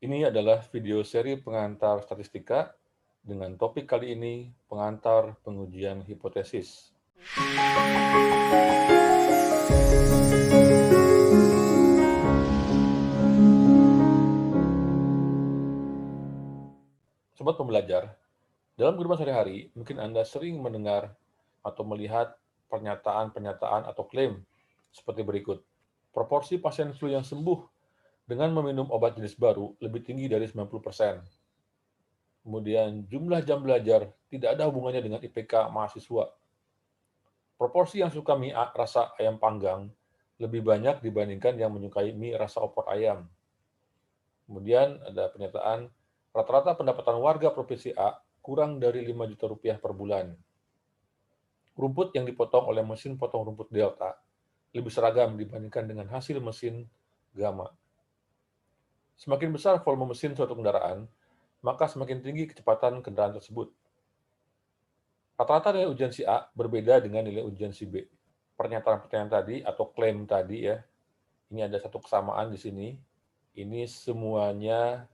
Ini adalah video seri pengantar statistika dengan topik kali ini pengantar pengujian hipotesis. Sobat pembelajar, dalam kehidupan sehari-hari, mungkin Anda sering mendengar atau melihat pernyataan-pernyataan atau klaim seperti berikut. Proporsi pasien flu yang sembuh dengan meminum obat jenis baru lebih tinggi dari 90%. Kemudian jumlah jam belajar tidak ada hubungannya dengan IPK mahasiswa. Proporsi yang suka mie rasa ayam panggang lebih banyak dibandingkan yang menyukai mie rasa opor ayam. Kemudian ada pernyataan, rata-rata pendapatan warga Provinsi A kurang dari 5 juta rupiah per bulan. Rumput yang dipotong oleh mesin potong rumput Delta lebih seragam dibandingkan dengan hasil mesin Gamma. Semakin besar volume mesin suatu kendaraan, maka semakin tinggi kecepatan kendaraan tersebut. Rata-rata nilai ujian si A berbeda dengan nilai ujian si B. Pernyataan-pernyataan tadi atau klaim tadi ya, ini ada satu kesamaan di sini. Ini semuanya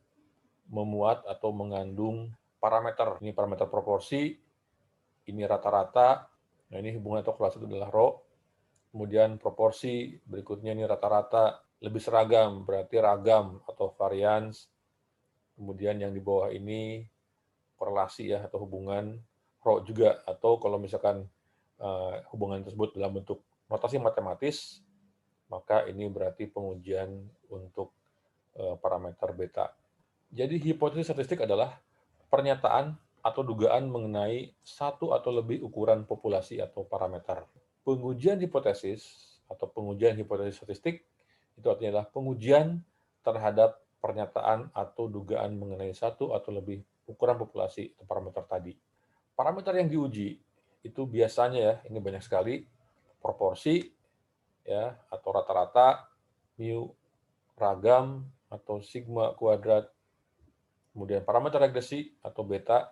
memuat atau mengandung parameter. Ini parameter proporsi, ini rata-rata, nah ini hubungan atau korelasi itu adalah rho. Kemudian proporsi, berikutnya ini rata-rata, lebih seragam, berarti ragam atau varians. Kemudian yang di bawah ini korelasi ya atau hubungan rho juga, atau kalau misalkan hubungan tersebut dalam bentuk notasi matematis, maka ini berarti pengujian untuk parameter beta. Jadi hipotesis statistik adalah pernyataan atau dugaan mengenai satu atau lebih ukuran populasi atau parameter. Pengujian hipotesis atau pengujian hipotesis statistik itu artinya adalah pengujian terhadap pernyataan atau dugaan mengenai satu atau lebih ukuran populasi atau parameter tadi. Parameter yang diuji itu biasanya ya, ini banyak sekali, proporsi ya atau rata-rata, mu, ragam atau sigma kuadrat, kemudian parameter regresi atau beta,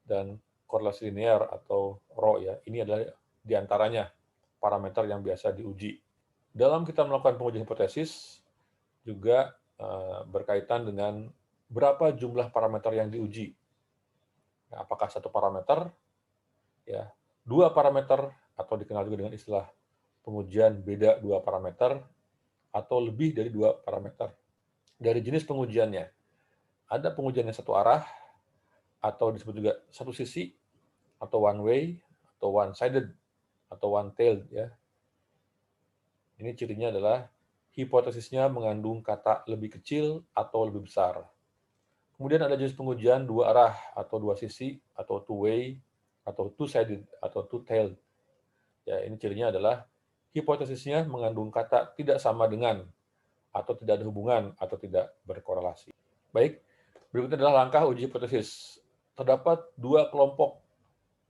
dan korelasi linear atau rho ya. Ini adalah diantaranya parameter yang biasa diuji. Dalam kita melakukan pengujian hipotesis juga berkaitan dengan berapa jumlah parameter yang diuji. Nah, apakah satu parameter, ya, dua parameter, atau dikenal juga dengan istilah pengujian beda dua parameter, atau lebih dari dua parameter. Dari jenis pengujiannya, ada pengujian yang satu arah, atau disebut juga satu sisi, atau one way, atau one-sided, atau one-tailed. Ya. Ini cirinya adalah hipotesisnya mengandung kata lebih kecil atau lebih besar. Kemudian ada jenis pengujian dua arah, atau dua sisi, atau two-way, atau two-sided, atau two-tailed. Ya, ini cirinya adalah hipotesisnya mengandung kata tidak sama dengan, atau tidak ada hubungan, atau tidak berkorelasi. Baik, berikutnya adalah langkah uji hipotesis. Terdapat dua kelompok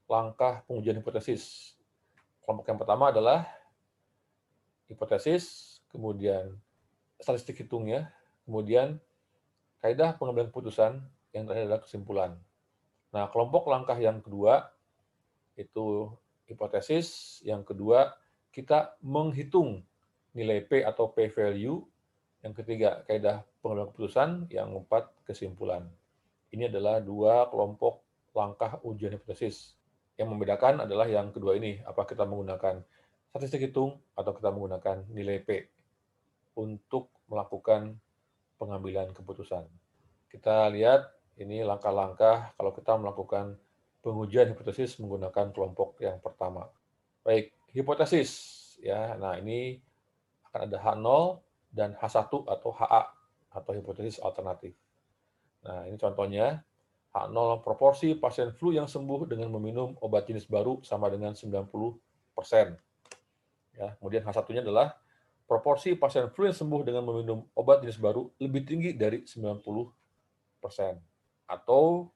langkah pengujian hipotesis. Kelompok yang pertama adalah hipotesis, kemudian statistik hitungnya, kemudian kaidah pengambilan keputusan, yang terakhir adalah kesimpulan. Nah, kelompok langkah yang kedua itu hipotesis, yang kedua kita menghitung nilai P atau P value, yang ketiga kaidah pengambilan keputusan, yang keempat kesimpulan. Ini adalah dua kelompok langkah ujian hipotesis. Yang membedakan adalah yang kedua ini, apa kita menggunakan statistik hitung atau kita menggunakan nilai P untuk melakukan pengambilan keputusan. Kita lihat ini langkah-langkah kalau kita melakukan pengujian hipotesis menggunakan kelompok yang pertama. Baik, hipotesis ya. Nah, ini akan ada H0 dan H1 atau HA atau hipotesis alternatif. Nah, ini contohnya. H0 proporsi pasien flu yang sembuh dengan meminum obat jenis baru sama dengan 90%. Ya, kemudian H1-nya adalah proporsi pasien flu yang sembuh dengan meminum obat jenis baru lebih tinggi dari 90%. Atau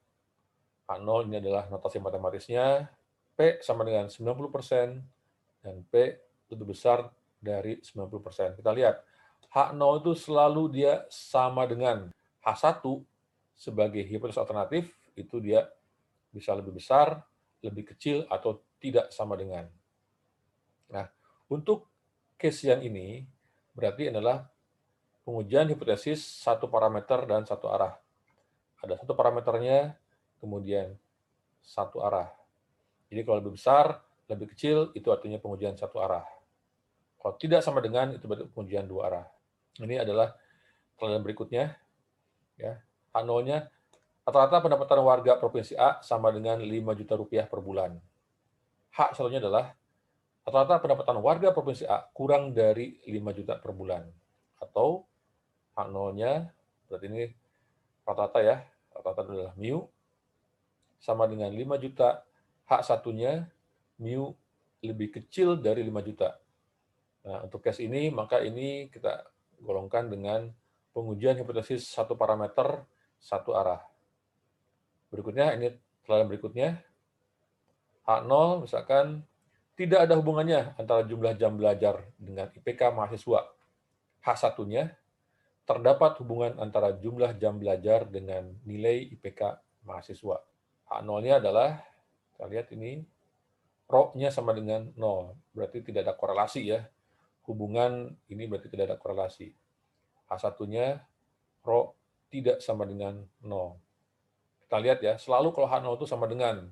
H0 ini adalah notasi matematisnya, P sama dengan 90% dan P lebih besar dari 90%. Kita lihat, H0 itu selalu dia sama dengan H1 sebagai hipotesis alternatif, itu dia bisa lebih besar, lebih kecil, atau tidak sama dengan. Nah, untuk case yang ini berarti adalah pengujian hipotesis satu parameter dan satu arah. Ada satu parameternya, kemudian satu arah. Jadi kalau lebih besar, lebih kecil, itu artinya pengujian satu arah. Kalau tidak sama dengan, itu berarti pengujian dua arah. Ini adalah pertanyaan berikutnya. Ya. H0-nya, rata-rata pendapatan warga Provinsi A sama dengan 5 juta rupiah per bulan. H1-nya adalah, rata-rata pendapatan warga Provinsi A kurang dari 5 juta per bulan. Atau H0-nya, berarti ini rata-rata ya, rata-rata adalah mu, sama dengan 5 juta, H1-nya mu lebih kecil dari 5 juta. Nah, untuk case ini, maka ini kita golongkan dengan pengujian hipotesis satu parameter, satu arah. Berikutnya, ini pertanyaan berikutnya, H0 misalkan tidak ada hubungannya antara jumlah jam belajar dengan IPK mahasiswa. H1-nya, terdapat hubungan antara jumlah jam belajar dengan nilai IPK mahasiswa. H0-nya adalah, kita lihat ini, rho-nya sama dengan 0. Berarti tidak ada korelasi ya. Hubungan ini berarti tidak ada korelasi. H1-nya, rho tidak sama dengan 0. Kita lihat ya, selalu kalau H0 itu sama dengan.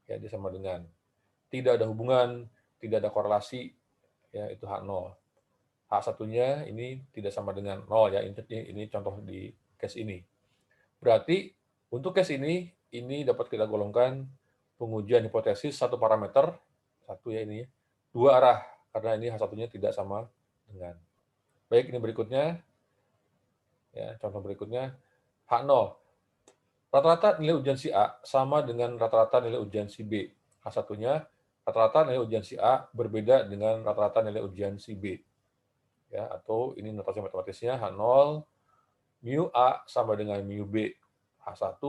Ya, dia sama dengan. Tidak ada hubungan, tidak ada korelasi, ya itu H0. H1-nya ini tidak sama dengan 0 ya, ini contoh di case ini. Berarti untuk case ini dapat kita golongkan pengujian hipotesis satu parameter, satu ya ini, dua arah, karena ini H1-nya tidak sama dengan. Baik, ini berikutnya, ya contoh berikutnya, H0. Rata-rata nilai ujian si A sama dengan rata-rata nilai ujian si B. H1-nya, rata-rata nilai ujian si A berbeda dengan rata-rata nilai ujian si B. Ya, atau ini notasi matematisnya H0, mu A sama dengan mu B. H1,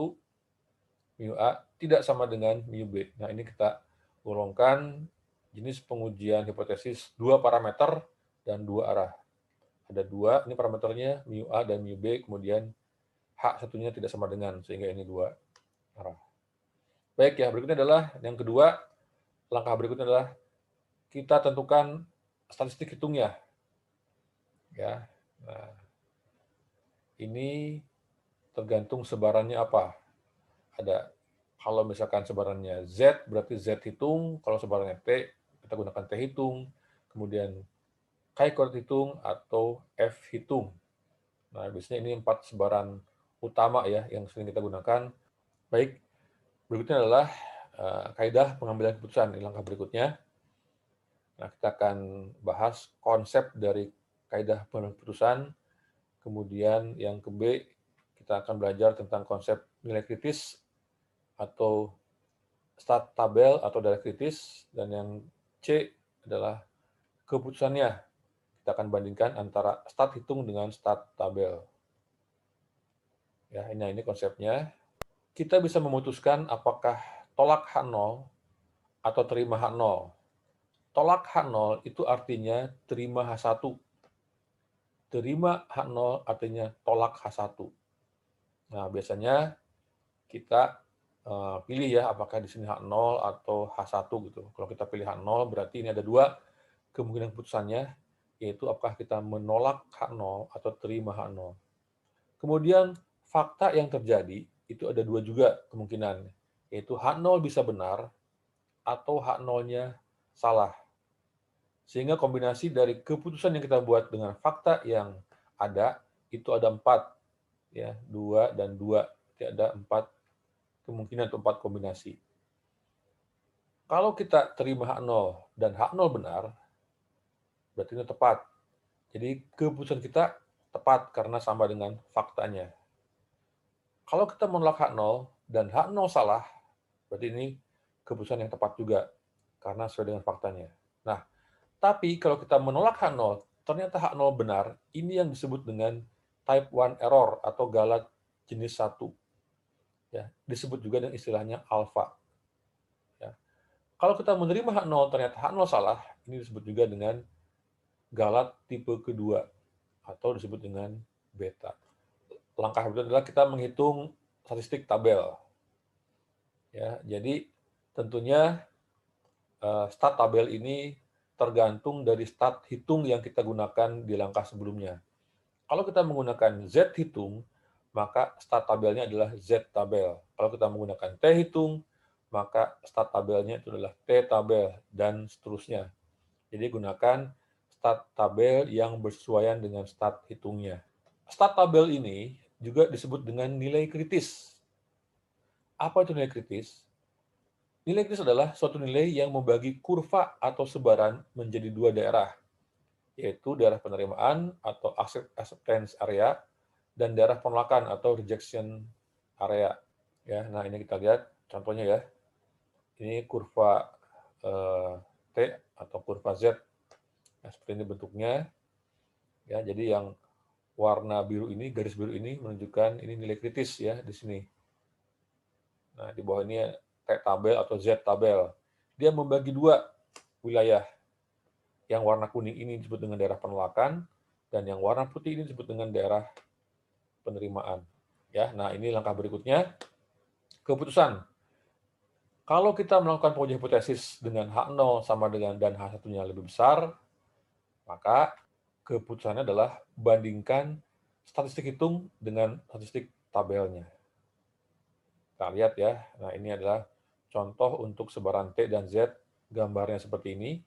mu A tidak sama dengan mu B. Nah, ini kita golongkan jenis pengujian hipotesis dua parameter dan dua arah. Ada dua, ini parameternya mu A dan mu B, kemudian H1-nya tidak sama dengan, sehingga ini dua arah. Baik ya, berikutnya adalah yang kedua, langkah berikutnya adalah kita tentukan statistik hitungnya. Ya, nah, ini tergantung sebarannya apa. Ada, kalau misalkan sebarannya Z, berarti Z hitung, kalau sebarannya T, kita gunakan T hitung, kemudian chi-coordinate hitung, atau F hitung. Nah, biasanya ini 4 sebaran utama ya, yang sering kita gunakan. Baik, berikutnya adalah kaidah pengambilan keputusan, di langkah berikutnya. Nah, kita akan bahas konsep dari kaidah pengambilan keputusan, kemudian yang ke B, kita akan belajar tentang konsep nilai kritis, atau stat tabel atau data kritis, dan yang C adalah keputusannya. Kita akan bandingkan antara stat hitung dengan stat tabel. Ya, ini konsepnya. Kita bisa memutuskan apakah tolak H0 atau terima H0. Tolak H0 itu artinya terima H1. Terima H0 artinya tolak H1. Nah, biasanya kita pilih ya apakah di sini H0 atau H1 gitu. Kalau kita pilih H0 berarti ini ada dua kemungkinan keputusannya, yaitu apakah kita menolak H0 atau terima H0. Kemudian fakta yang terjadi itu ada dua juga kemungkinan, yaitu H0 bisa benar atau H0-nya salah. Sehingga kombinasi dari keputusan yang kita buat dengan fakta yang ada itu ada 4, ya 2 dan 2, jadi ada 4 kemungkinan atau 4 kombinasi. Kalau kita terima H0 dan H0 benar, berarti itu tepat. Jadi keputusan kita tepat karena sama dengan faktanya. Kalau kita menolak H0 dan H0 salah, berarti ini keputusan yang tepat juga karena sesuai dengan faktanya. Nah, tapi kalau kita menolak H0, ternyata H0 benar, ini yang disebut dengan type 1 error atau galat jenis 1. Ya, disebut juga dengan istilahnya alfa. Ya. Kalau kita menerima H0, ternyata H0 salah, ini disebut juga dengan galat tipe kedua atau disebut dengan beta. Langkah berikutnya adalah kita menghitung statistik tabel. Ya, jadi tentunya stat tabel ini tergantung dari stat hitung yang kita gunakan di langkah sebelumnya. Kalau kita menggunakan Z hitung, maka start tabelnya adalah Z tabel. Kalau kita menggunakan T hitung, maka start tabelnya itu adalah T tabel, dan seterusnya. Jadi gunakan start tabel yang bersesuaian dengan start hitungnya. Start tabel ini juga disebut dengan nilai kritis. Apa itu nilai kritis? Nilai kritis adalah suatu nilai yang membagi kurva atau sebaran menjadi dua daerah, yaitu daerah penerimaan atau acceptance area dan daerah penolakan atau rejection area. Ya, nah ini kita lihat contohnya ya. Ini kurva T atau kurva Z. Nah, seperti ini bentuknya. Ya, jadi yang warna biru ini, garis biru ini menunjukkan ini nilai kritis ya di sini. Nah, di bawah ini T tabel atau Z tabel. Dia membagi dua wilayah. Yang warna kuning ini disebut dengan daerah penolakan, dan yang warna putih ini disebut dengan daerah penerimaan. Ya, nah ini langkah berikutnya. Keputusan. Kalau kita melakukan pengujian hipotesis dengan H0 sama dengan dan H1-nya lebih besar, maka keputusannya adalah bandingkan statistik hitung dengan statistik tabelnya. Kita lihat ya. Nah, ini adalah contoh untuk sebaran T dan Z, gambarnya seperti ini.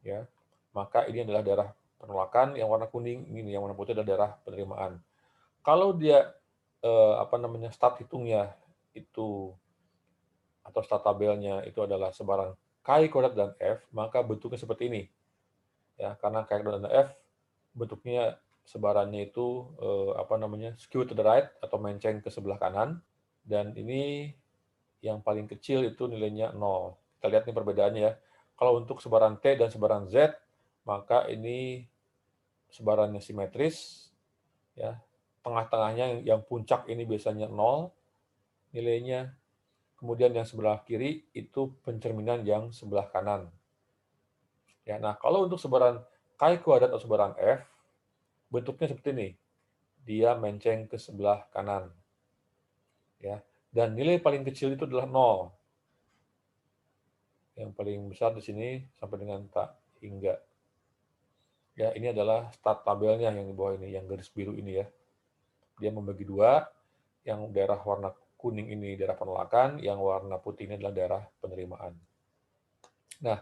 Ya. Maka ini adalah daerah penolakan yang warna kuning, ini yang warna putih adalah daerah penerimaan. Kalau dia start hitungnya itu atau start tabelnya itu adalah sebaran K kuadrat dan F, maka bentuknya seperti ini. Ya, karena K kuadrat dan F bentuknya sebarannya itu skew to the right atau menceng ke sebelah kanan, dan ini yang paling kecil itu nilainya 0. Kita lihat nih perbedaannya ya. Kalau untuk sebaran T dan sebaran Z, maka ini sebarannya simetris, ya. Tengah-tengahnya yang puncak ini biasanya 0 nilainya. Kemudian yang sebelah kiri itu pencerminan yang sebelah kanan. Ya, nah kalau untuk sebaran K kuadrat atau sebaran F, bentuknya seperti ini. Dia menceng ke sebelah kanan. Ya, dan nilai paling kecil itu adalah 0. Yang paling besar di sini sampai dengan tak hingga. Ya, ini adalah start tabelnya yang di bawah ini, yang garis biru ini ya. Dia membagi dua, yang daerah warna kuning ini daerah penolakan, yang warna putih ini adalah daerah penerimaan. Nah,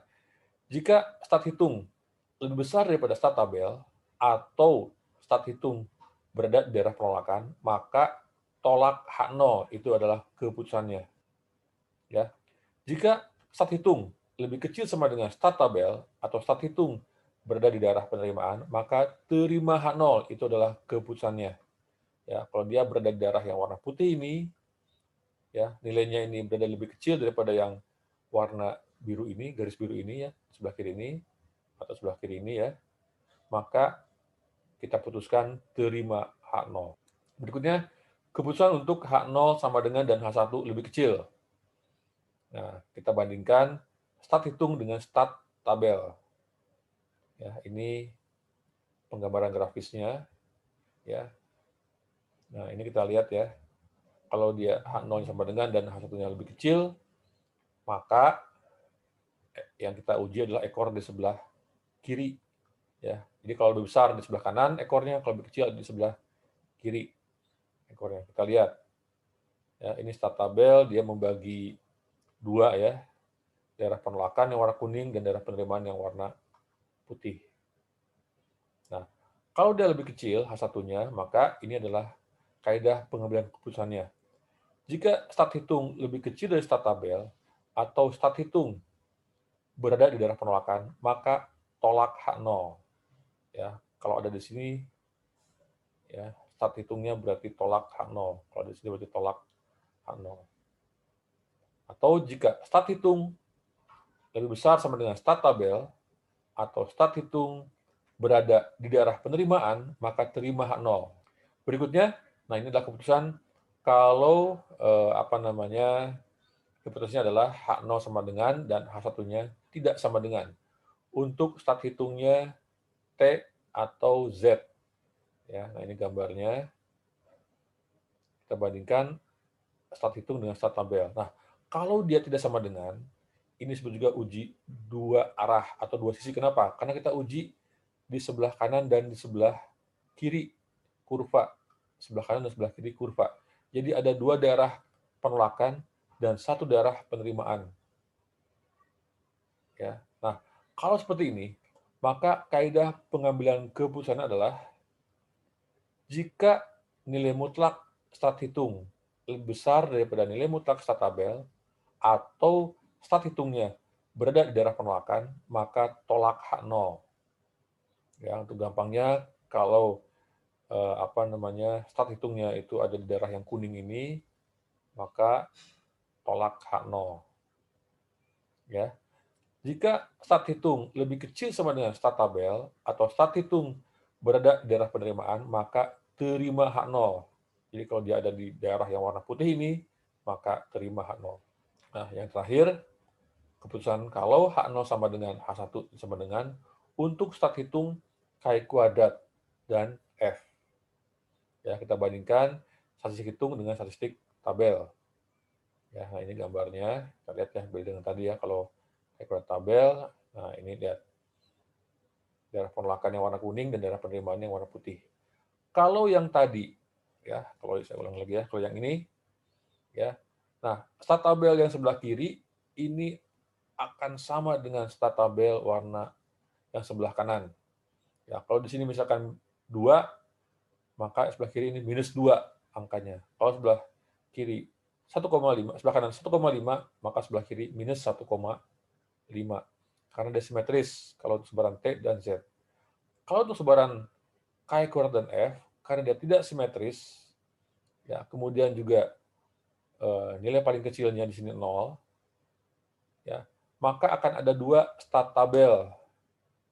jika start hitung lebih besar daripada start tabel, atau start hitung berada di daerah penolakan, maka tolak H0 itu adalah keputusannya. Ya. Jika start hitung lebih kecil sama dengan start tabel, atau start hitung berada di daerah penerimaan, maka terima H0 itu adalah keputusannya. Ya, kalau dia berada di daerah yang warna putih ini, ya nilainya ini berada lebih kecil daripada yang warna biru ini, garis biru ini ya, sebelah kiri ini atau sebelah kiri ini ya, maka kita putuskan terima H0. Berikutnya, keputusan untuk H0 sama dengan dan H1 lebih kecil. Nah, kita bandingkan start hitung dengan start tabel. Ya, ini penggambaran grafisnya ya. Nah, ini kita lihat ya. Kalau dia H0 sama dengan dan H1-nya lebih kecil, maka yang kita uji adalah ekor di sebelah kiri. Ya, jadi kalau lebih besar di sebelah kanan ekornya, kalau lebih kecil di sebelah kiri ekornya. Kita lihat. Ya, ini start tabel, dia membagi dua ya, daerah penolakan yang warna kuning dan daerah penerimaan yang warna putih. Nah, kalau dia lebih kecil H1-nya, maka ini adalah kaidah pengambilan keputusannya. Jika start hitung lebih kecil dari start tabel, atau start hitung berada di daerah penolakan, maka tolak H0. Ya, kalau ada di sini, ya start hitungnya berarti tolak H0. Kalau di sini berarti tolak H0. Atau jika start hitung lebih besar sama dengan start tabel, atau start hitung berada di daerah penerimaan, maka terima H0. Berikutnya, nah ini adalah keputusan kalau keputusannya adalah H0 sama dengan dan H1-nya tidak sama dengan. Untuk start hitungnya T atau Z. Ya, nah ini gambarnya. Kita bandingkan start hitung dengan start tabel. Nah, kalau dia tidak sama dengan, ini disebut juga uji dua arah atau dua sisi. Kenapa? Karena kita uji di sebelah kanan dan di sebelah kiri kurva, sebelah kanan dan sebelah kiri kurva. Jadi ada 2 daerah penolakan dan 1 daerah penerimaan. Ya. Nah, kalau seperti ini, maka kaidah pengambilan keputusan adalah jika nilai mutlak start hitung lebih besar daripada nilai mutlak start tabel atau start hitungnya berada di daerah penolakan, maka tolak H0. Ya, untuk gampangnya, kalau start hitungnya itu ada di daerah yang kuning ini, maka tolak H0. Ya. Jika start hitung lebih kecil sama dengan start tabel atau start hitung berada di daerah penerimaan, maka terima H0. Jadi kalau dia ada di daerah yang warna putih ini, maka terima H0. Nah, yang terakhir, keputusan kalau H0 sama dengan H1 sama dengan untuk start hitung K kuadrat dan F. Ya, kita bandingkan statistik hitung dengan statistik tabel. Ya, nah ini gambarnya. Kita lihat ya, beda dengan tadi ya. Kalau K kuadrat tabel, nah ini lihat daerah penolakan yang warna kuning dan daerah penerimaan yang warna putih. Kalau yang tadi, ya, kalau saya ulang lagi ya, kalau yang ini, ya, nah start tabel yang sebelah kiri ini akan sama dengan start tabel warna yang sebelah kanan. Ya, kalau di sini misalkan 2, maka sebelah kiri ini minus 2 angkanya. Kalau sebelah kiri 1,5, sebelah kanan 1,5, maka sebelah kiri minus 1,5. Karena dia simetris kalau untuk sebaran T dan Z. Kalau untuk sebaran K kuadrat dan F, karena dia tidak simetris, ya, kemudian juga nilai paling kecilnya di sini 0, ya, maka akan ada 2 start tabel.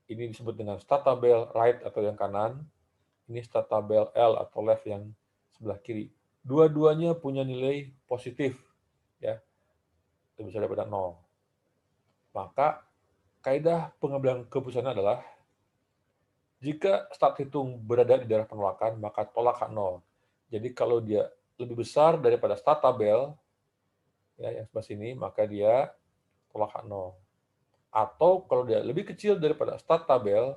Ini disebut dengan start tabel right atau yang kanan, ini start tabel L atau left yang sebelah kiri. Dua-duanya punya nilai positif, ya, lebih besar daripada 0. Maka kaidah pengambilan keputusan adalah jika start hitung berada di daerah penolakan, maka tolak H0. Jadi kalau dia lebih besar daripada start tabel, ya, yang sebelah sini, maka dia tolak H0. Atau kalau dia lebih kecil daripada start tabel,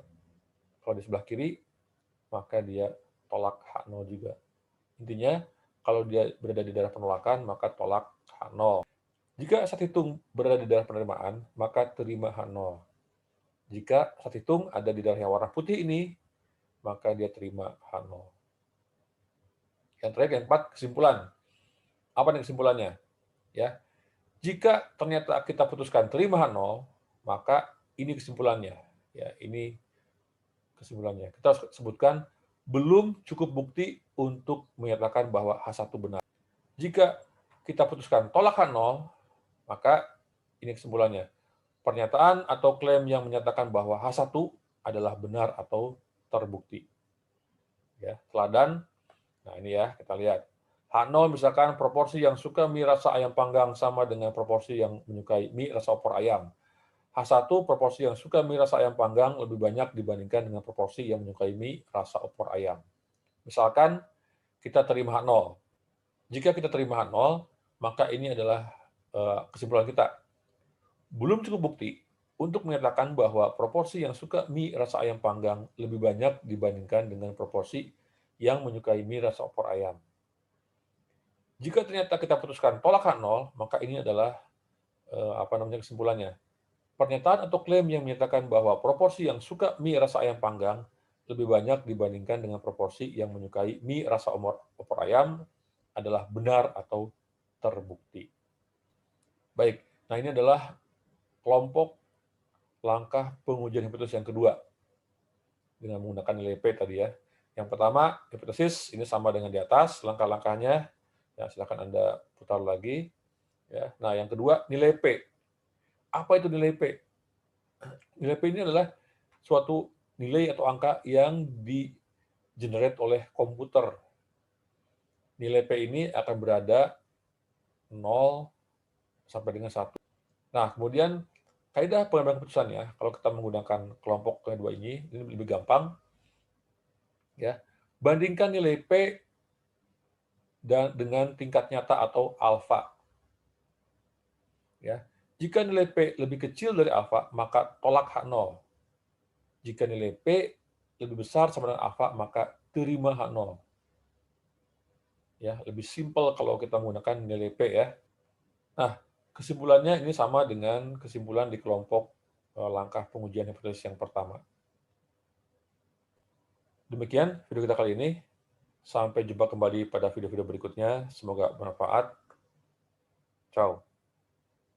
kalau di sebelah kiri, maka dia tolak H0 juga. Intinya, kalau dia berada di daerah penolakan, maka tolak H0. Jika start hitung berada di daerah penerimaan, maka terima H0. Jika start hitung ada di daerah yang warna putih ini, maka dia terima H0. Yang terakhir, yang keempat, kesimpulan. Apa nih kesimpulannya? Ya, jika ternyata kita putuskan terima H0, maka ini kesimpulannya. Ya, ini kesimpulannya. Kita harus sebutkan belum cukup bukti untuk menyatakan bahwa H1 benar. Jika kita putuskan tolak H0, maka ini kesimpulannya. Pernyataan atau klaim yang menyatakan bahwa H1 adalah benar atau terbukti. Ya, teladan. Nah, ini ya, kita lihat. H0 misalkan proporsi yang suka mie rasa ayam panggang sama dengan proporsi yang menyukai mie rasa opor ayam. H1 proporsi yang suka mie rasa ayam panggang lebih banyak dibandingkan dengan proporsi yang menyukai mie rasa opor ayam. Misalkan kita terima H0. Jika kita terima H0, maka ini adalah kesimpulan kita. Belum cukup bukti untuk menyatakan bahwa proporsi yang suka mie rasa ayam panggang lebih banyak dibandingkan dengan proporsi yang menyukai mie rasa opor ayam. Jika ternyata kita putuskan tolak H0, maka ini adalah kesimpulannya. Pernyataan atau klaim yang menyatakan bahwa proporsi yang suka mie rasa ayam panggang lebih banyak dibandingkan dengan proporsi yang menyukai mie rasa opor ayam adalah benar atau terbukti. Baik, nah ini adalah kelompok langkah pengujian hipotesis yang kedua dengan menggunakan nilai P tadi ya. Yang pertama, hipotesis ini sama dengan di atas, langkah-langkahnya. Ya, silakan Anda putar lagi. Ya. Nah, yang kedua, nilai P. Apa itu nilai P? Nilai P ini adalah suatu nilai atau angka yang di-generate oleh komputer. Nilai P ini akan berada 0 sampai dengan 1. Nah, kemudian kaidah pengambilan keputusan ya, kalau kita menggunakan kelompok kedua ini lebih gampang. Ya, bandingkan nilai P dengan tingkat nyata atau alfa. Ya, jika nilai P lebih kecil dari alfa, maka tolak H0. Jika nilai P lebih besar sama dengan alfa, maka terima H0. Ya, lebih simpel kalau kita menggunakan nilai P ya. Nah, kesimpulannya ini sama dengan kesimpulan di kelompok langkah pengujian hipotesis yang pertama. Demikian video kita kali ini. Sampai jumpa kembali pada video-video berikutnya. Semoga bermanfaat. Ciao.